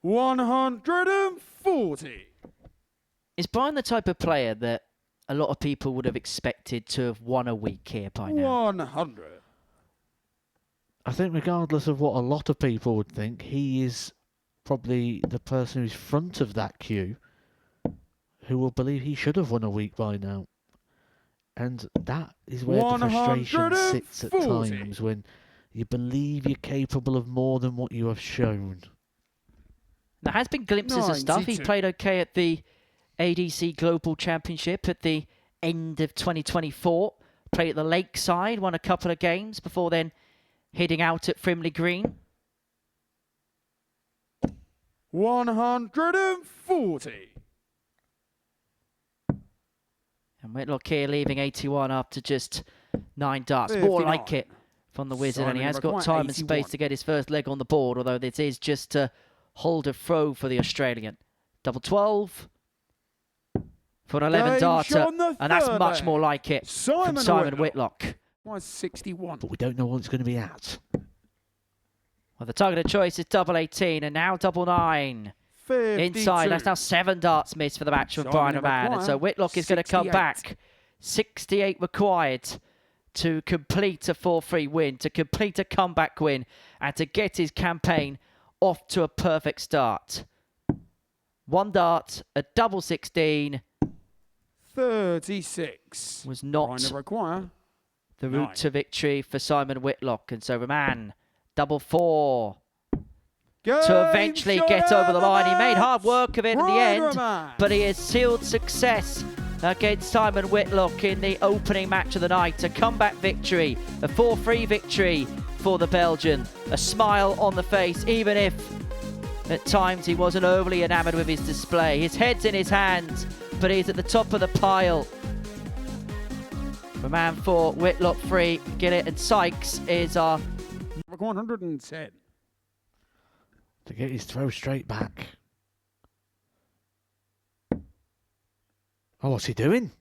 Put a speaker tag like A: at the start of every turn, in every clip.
A: 140.
B: Is Brian the type of player that a lot of people would have expected to have won a week here by now?
A: 100.
C: I think regardless of what a lot of people would think, he is probably the person who's front of that queue who will believe he should have won a week by now. And that is where the frustration sits at times, when you believe you're capable of more than what you have shown.
B: There has been glimpses of stuff. He played okay at the ADC Global Championship at the end of 2024. Played at the Lakeside, won a couple of games before then heading out at Frimley Green.
A: 140.
B: And Whitlock here leaving 81 after just 9 darts.
A: 59.
B: More like it from the Wizard, and he has got time and space to get his first leg on the board, although this is just a hold of throw for the Australian. Double 12 for an 11 darter, and that's much more like it from Simon Whitlock.
A: 61.
C: But we don't know what it's going to be at.
B: Well, the targeted choice is double 18, and now double 9.
A: 52.
B: Inside, that's now 7 darts missed for the match from Brian O'Man. And so Whitlock is going to come back. 68 required to complete a 4-3 win, to complete a comeback win, and to get his campaign off to a perfect start. 1 dart, a double 16.
A: 36.
B: Was not the route to victory for Simon Whitlock. And so Roman, double 4. To eventually get over the line. He made hard work of it in the end, but he has sealed success against Simon Whitlock in the opening match of the night. A comeback victory, a 4-3 victory for the Belgian. A smile on the face, even if at times he wasn't overly enamoured with his display. His head's in his hands, but he's at the top of the pile. Roman 4, Whitlock 3, Gillett and Sykes is our
A: 110.
C: To get his throw straight back. Oh, what's he doing?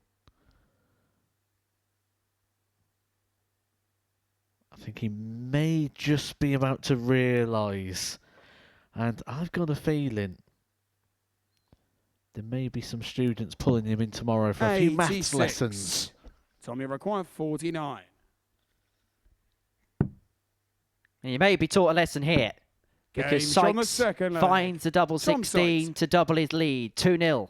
C: I think he may just be about to realise. And I've got a feeling there may be some students pulling him in tomorrow for a few maths lessons.
A: Tommy require 49.
B: And you may be taught a lesson here, because Sykes finds the double 16 to double his lead, 2-0.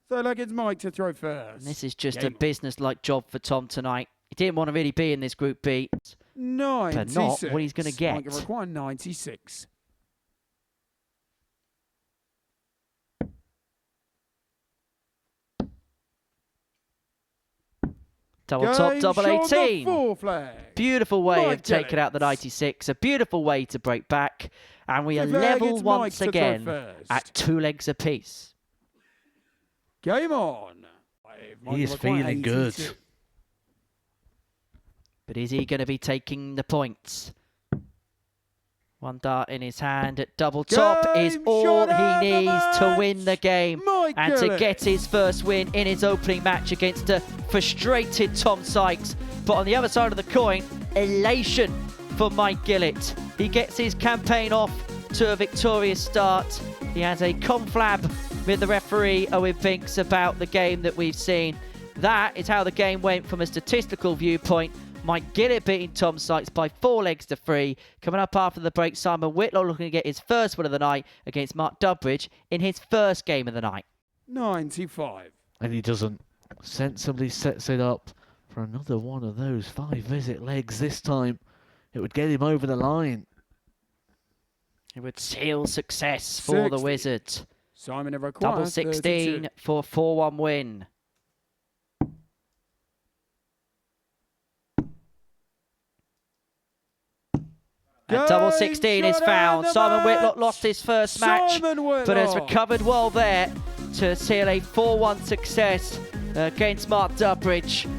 A: Third leg is Mike to throw first.
B: And this is just a business-like job for Tom tonight. He didn't want to really be in this Group B,
A: 96.
B: but not what he's going to get.
A: Mike require 96.
B: Double top, double 18. Beautiful way of taking out the 96. A beautiful way to break back. And we are level once again at 2 legs apiece.
A: Game on.
C: He is feeling good.
B: But is he going to be taking the points? 1 dart in his hand at double top is all he needs to win the game and to get his first win in his opening match against a frustrated Tom Sykes. But on the other side of the coin, elation for Mike Gillett. He gets his campaign off to a victorious start. He has a conflab with the referee Owen Binks about the game that we've seen. That is how the game went from a statistical viewpoint. Mike Gillett beating Tom Sykes by 4 legs to 3. Coming up after the break, Simon Whitlock looking to get his first win of the night against Mark Dubbridge in his first game of the night.
A: 95.
C: And he doesn't. Sensibly sets it up for another one of those 5-visit legs. This time, it would get him over the line.
B: It would seal success for the Wizard.
A: Simon
B: double 16 for a 4-1 win. And double 16 is found. Simon Whitlock lost his first match, but has recovered well there to seal a 4-1 success against Mark Dubbridge,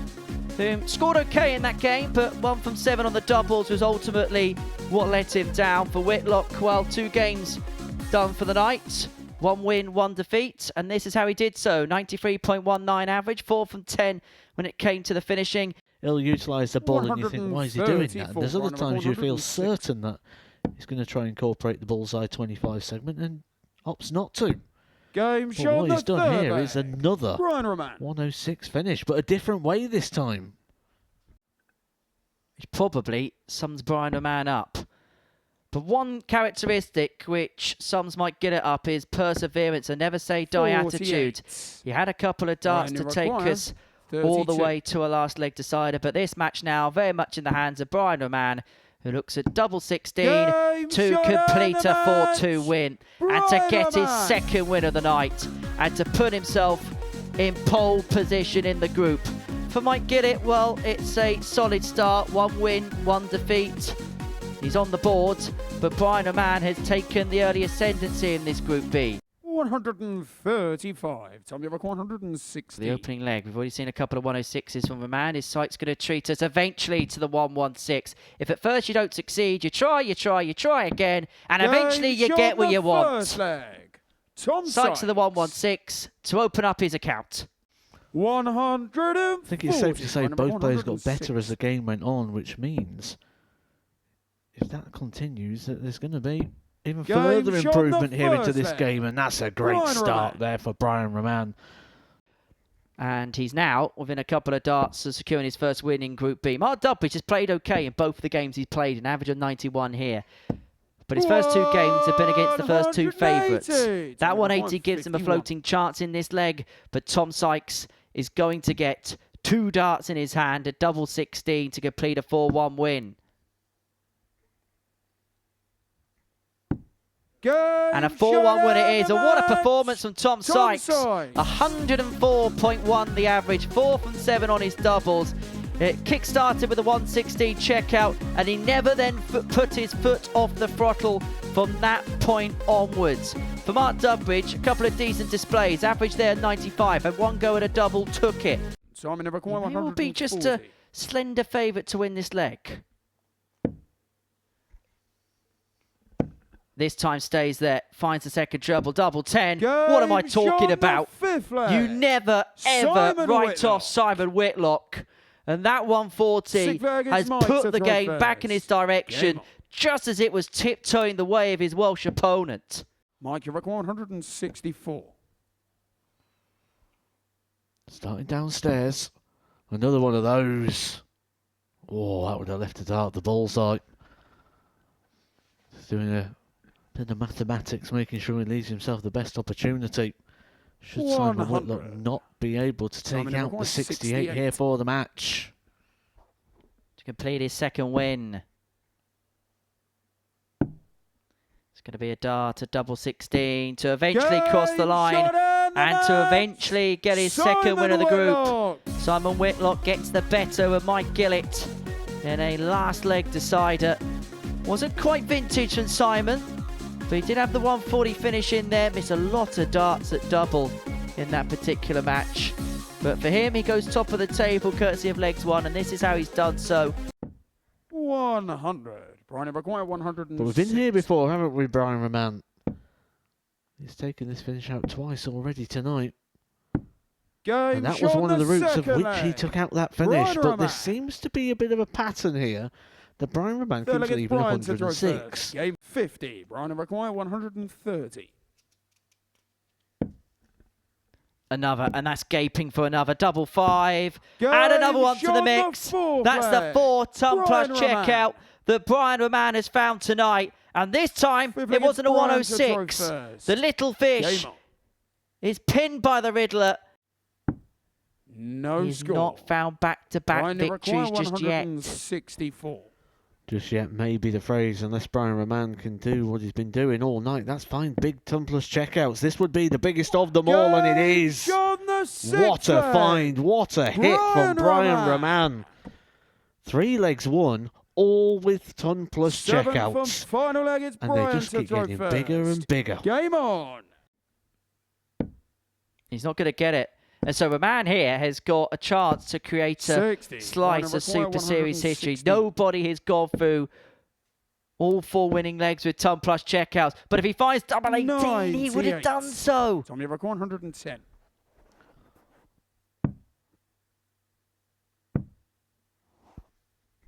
B: who scored okay in that game, but 1 from 7 on the doubles was ultimately what let him down. For Whitlock, well, 2 games done for the night. 1 win, 1 defeat, and this is how he did so. 93.19 average, 4 from 10 when it came to the finishing.
C: He'll utilise the ball and you think, why is he doing that? And there's other times you feel certain that He's going to try and incorporate the bullseye 25 segment and opts not to.
A: Game
C: But
A: shot.
C: what he's done
A: third
C: here
A: leg.
C: is another
A: Brian Roman.
C: 106 finish, but a different way this time.
B: Which probably sums Brian Roman up. But one characteristic which sums might get it up is perseverance, a never say die
A: 48.
B: attitude. He had a couple of darts to take us
A: 32.
B: all the way to a last leg decider, but this match now very much in the hands of Brian Roman, who looks at double 16
A: Game
B: to
A: shot
B: complete
A: and
B: a
A: a
B: 4-2
A: match.
B: win and
A: Brian
B: to get his
A: Roman.
B: second win of the night and to put himself in pole position in the group. For Mike Gillett, well, it's a solid start, 1 win, 1 defeat. He's on the board, but Brian Roman has taken the early ascendancy in this Group B.
A: 135. Tommy Rock 160.
B: The opening leg, we've already seen a couple of 106s from Roman. His sight's going to treat us eventually to the 116. If at first you don't succeed, you try again, and eventually you
A: Game
B: get
A: shot
B: what you
A: the
B: want.
A: First leg. Tom
B: Sights to the
A: Sykes.
B: 116 to open up his account.
A: 140.
C: I think it's safe to say both players got better as the game went on, which means if that continues, that there's going to be even
A: Game
C: further
A: shot the
C: improvement here into
A: first
C: this
A: leg.
C: game, and that's a great
A: Brian
C: start
A: Roman.
C: there for Brian Roman.
B: And he's now within a couple of darts of securing his first win in Group B. Mark Dubbridge has played okay in both the games he's played, an average of 91 here. But his first 2 games have been against the first 2 favourites.
A: 180.
B: That 180 gives him a
A: 151.
B: floating chance in this leg, but Tom Sykes is going to get 2 darts in his hand, a double 16 to complete a 4-1 win. And a 4-1 win it is. And what a performance from Tom Sykes. 104.1 the average, 4 from 7 on his doubles. It kick-started with a 116 checkout, and he never then put his foot off the throttle from that point onwards. For Mark Dubbridge, a couple of decent displays. Average there 95, had 1 go at a double, took it.
A: Simon
B: He will be just a slender favourite to win this leg. This time stays there, finds the second treble, double 10. What am I talking about? You never, ever
A: Simon
B: write
A: Whitlock.
B: off Simon Whitlock. And that 140 has put the game back in his direction, just as it was tiptoeing the way of his Welsh opponent.
A: Mike, you reckon 164.
C: Starting downstairs. Another one of those. Oh, that would have left a dart the bullseye. Just doing a bit of mathematics, making sure he leaves himself the best opportunity. Should Simon
A: 100.
C: Whitlock not be able to take
A: Simon
C: out the 68 here for the match.
B: To complete his second win. It's going to be a dart, a double 16 to eventually cross the line and to eventually get his second win of the group. Simon Whitlock gets the better of Mike Gillett in a last leg decider. Wasn't quite vintage from Simon, but he did have the 140 finish in there. Missed a lot of darts at double in that particular match. But for him, he goes top of the table courtesy of legs 1, and this is how he's done so.
A: 100. Brian Maguire 100.
C: But we've been here before, haven't we, Brian Roman? He's taken this finish out twice already tonight. And that was one of the routes of which he took out that finish. But there seems to be a bit of a pattern here. The Brian Roman keeps leaving 106.
A: Game 50. Brian Maguire 130.
B: Another, and that's gaping for another double 5. Add another one to the mix. That's the 4 ton plus checkout that Brian Roman has found tonight. And this time, it wasn't a 106. The little fish is pinned by the Riddler. He's not found back-to-back victories just yet.
A: 164.
C: Just yet, maybe the phrase, unless Brian Roman can do what he's been doing all night. That's fine. Big ton plus checkouts. This would be the biggest of them all, and it is. What a find. What a hit from Brian Roman. 3 legs won, all with ton plus checkouts.
A: Final leg, it's
C: and they just keep getting bigger and bigger.
A: Game on.
B: He's not going to get it. And so Roman here has got a chance to create a slice of Super Series history. Nobody has gone through all 4 winning legs with ton plus checkouts. But if he finds double 18, he would have done so.
A: Tommy Rock 110.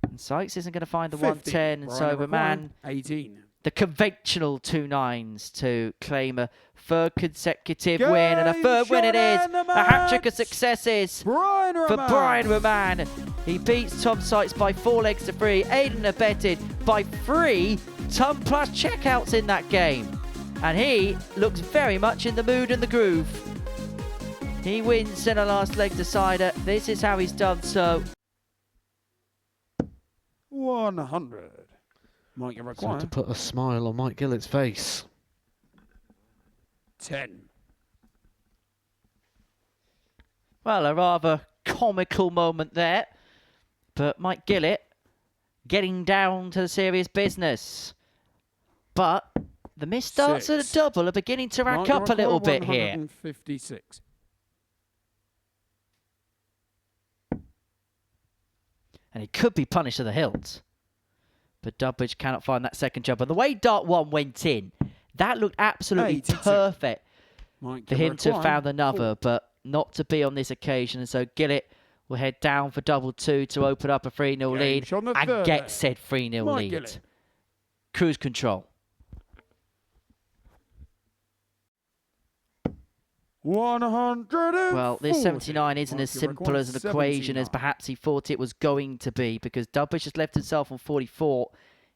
B: And Sykes isn't going to find the 110. And so Roman
A: 18.
B: the conventional 2 9s to claim a third consecutive win, and a third win it is. A hat-trick of successes for Brian Roman. He beats Tom Sykes by 4 legs to 3, aided and abetted by 3 ton plus checkouts in that game. And he looks very much in the mood and the groove. He wins in a last leg decider. This is how he's done so.
A: 100. Might you
C: So
A: require
C: to put a smile on Mike Gillett's face.
A: 10.
B: Well, a rather comical moment there. But Mike Gillett getting down to the serious business. But the missed darts at a double are beginning to rack up a little bit here.
A: 156.
B: And he could be punished to the hilt. But Dubbridge cannot find that second jump. And the way Dart 1 went in, that looked absolutely
A: 82.
B: perfect for him to have found another,
A: 4.
B: but not to be on this occasion. And so Gillett will head down for double 2 to open up a 3-0 lead and get said 3-0 lead.
A: Gillett.
B: Cruise control.
A: 140.
B: Well, this 79 isn't
A: Might
B: as
A: you
B: simple
A: require
B: as an equation as
A: 79.
B: perhaps he thought it was going to be, because Dubbridge has left himself on 44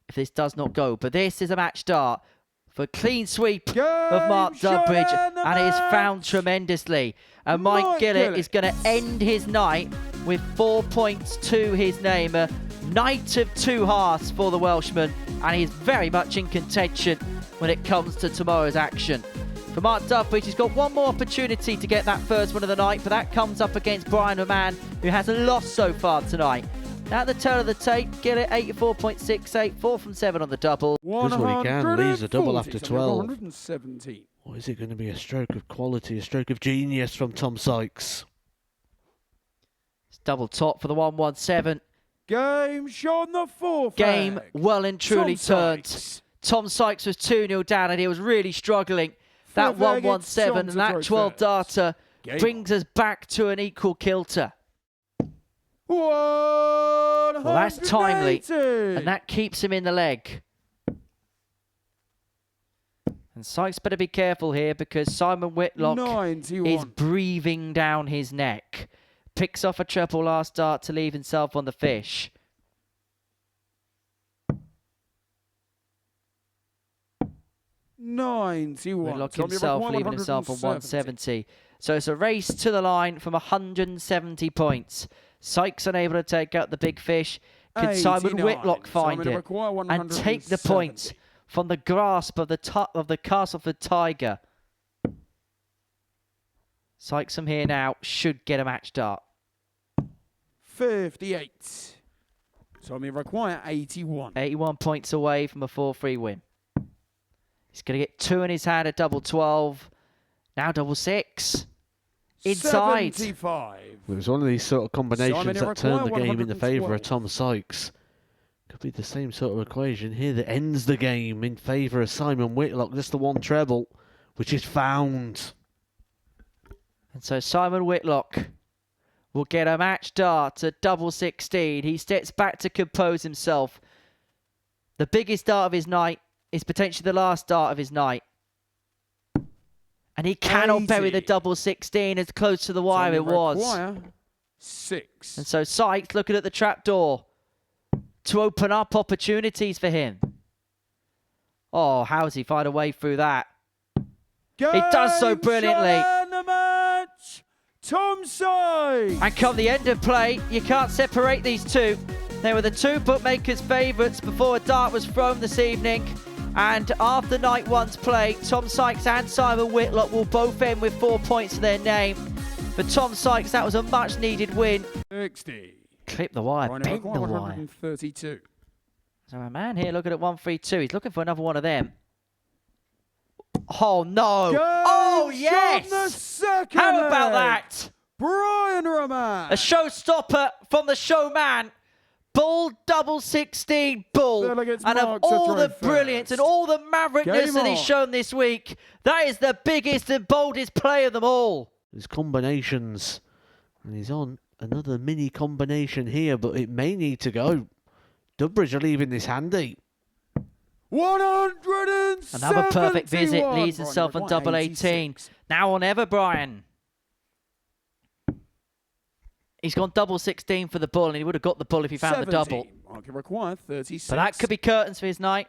B: if this does not go. But this is a match start for clean sweep of Mark Dubbridge, and it is found tremendously. And Mike Gillett is going to end his night with 4 points to his name. A night of 2 halves for the Welshman, and he's very much in contention when it comes to tomorrow's action. For Mark Dubbridge, he's got one more opportunity to get that first win of the night, but that comes up against Brian Roman, who hasn't lost so far tonight. At the turn of the tape, Gillett 84.68, 4 from 7 on the double.
C: Does what he can, leaves a double after 12.
A: 117.
C: Or is it going to be a stroke of quality, a stroke of genius from Tom Sykes?
B: It's double top for the 117.
A: Game shot on the 4th.
B: Game well and truly turned. Tom Sykes was 2-0 down and he was really struggling. That 117 and that 12 darter brings us back to an equal kilter. Well, that's timely, and that keeps him in the leg. And Sykes better be careful here, because Simon Whitlock
A: 91.
B: is breathing down his neck. Picks off a treble last dart to leave himself on the fish. Whitlock himself leaving himself on 170. So it's a race to the line from 170 points. Sykes unable to take out the big fish. Can Simon Whitlock find it and take the points from the grasp of the Castleford Tiger? Sykes from here now should get a match start.
A: 58. So we require 81.
B: 81 points away from a 4-3 win. He's going to get 2 in his hand at double 12. Now double 6. Inside.
A: 75.
C: It was one of these sort of combinations that turned the game in the favour of
A: 112.
C: Tom Sykes. Could be the same sort of equation here that ends the game in favour of Simon Whitlock. Just the one treble, which is found.
B: And so Simon Whitlock will get a match dart at double 16. He steps back to compose himself. The biggest dart of his night is potentially the last dart of his night. And he cannot
A: 80.
B: bury the double 16 as close to the wire it was.
A: 6.
B: And so Sykes looking at the trapdoor to open up opportunities for him. Oh, how does he find a way through that? He does so brilliantly.
A: Tom Sykes.
B: And come the end of play, you can't separate these two. They were the 2 bookmakers' favourites before a dart was thrown this evening. And after night 1's play, Tom Sykes and Simon Whitlock will both end with 4 points to their name. For Tom Sykes, that was a much-needed win.
A: 60.
B: Clip the wire, bend the wire.
A: 132.
B: So a man here looking at 132. He's looking for another one of them. Oh, no. Oh, yes. How about that?
A: Brian Roman.
B: A showstopper from the showman. Bull double 16 bull. And of all the brilliance and all the maverickness that he's shown this week, that is the biggest and boldest play of them all.
C: His combinations. And he's on another mini combination here, but it may need to go. Dubbridge are leaving this handy.
A: 171.
B: Another perfect visit, leads
A: Brian
B: himself on
A: Require,
B: double 18.
A: 86.
B: Now on ever, Brian. He's gone double 16 for the bull, and he would have got the bull if he found the double.
A: Market required, 36.
B: But that could be curtains for his night.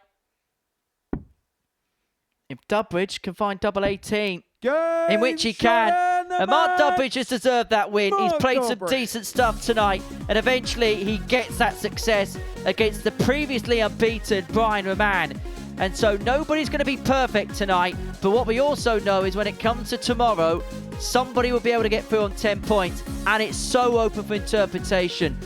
B: If Dubbridge can find double 18, in which he can. And Mark Dubbridge has deserved that win. He's played some decent stuff tonight, and eventually he gets that success against the previously unbeaten Brian Roman. And so nobody's going to be perfect tonight, but what we also know is when it comes to tomorrow, somebody will be able to get through on 10 points, and it's so open for interpretation.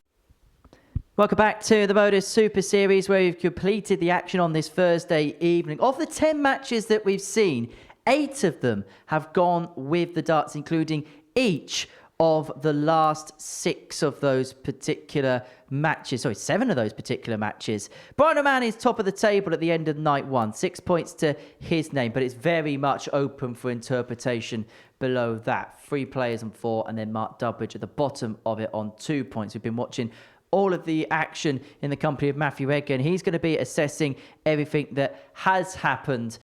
B: Welcome back to the MODUS Super Series, where we've completed the action on this Thursday evening. Of the 10 matches that we've seen, 8 of them have gone with the darts, including each of the last 6 of those particular matches. Sorry, 7 of those particular matches. Brian Roman is top of the table at the end of night 1. 6 points to his name, but it's very much open for interpretation below that. 3 players on 4, and then Mark Dubbridge at the bottom of it on 2 points. We've been watching all of the action in the company of Matthew Edgar, and he's going to be assessing everything that has happened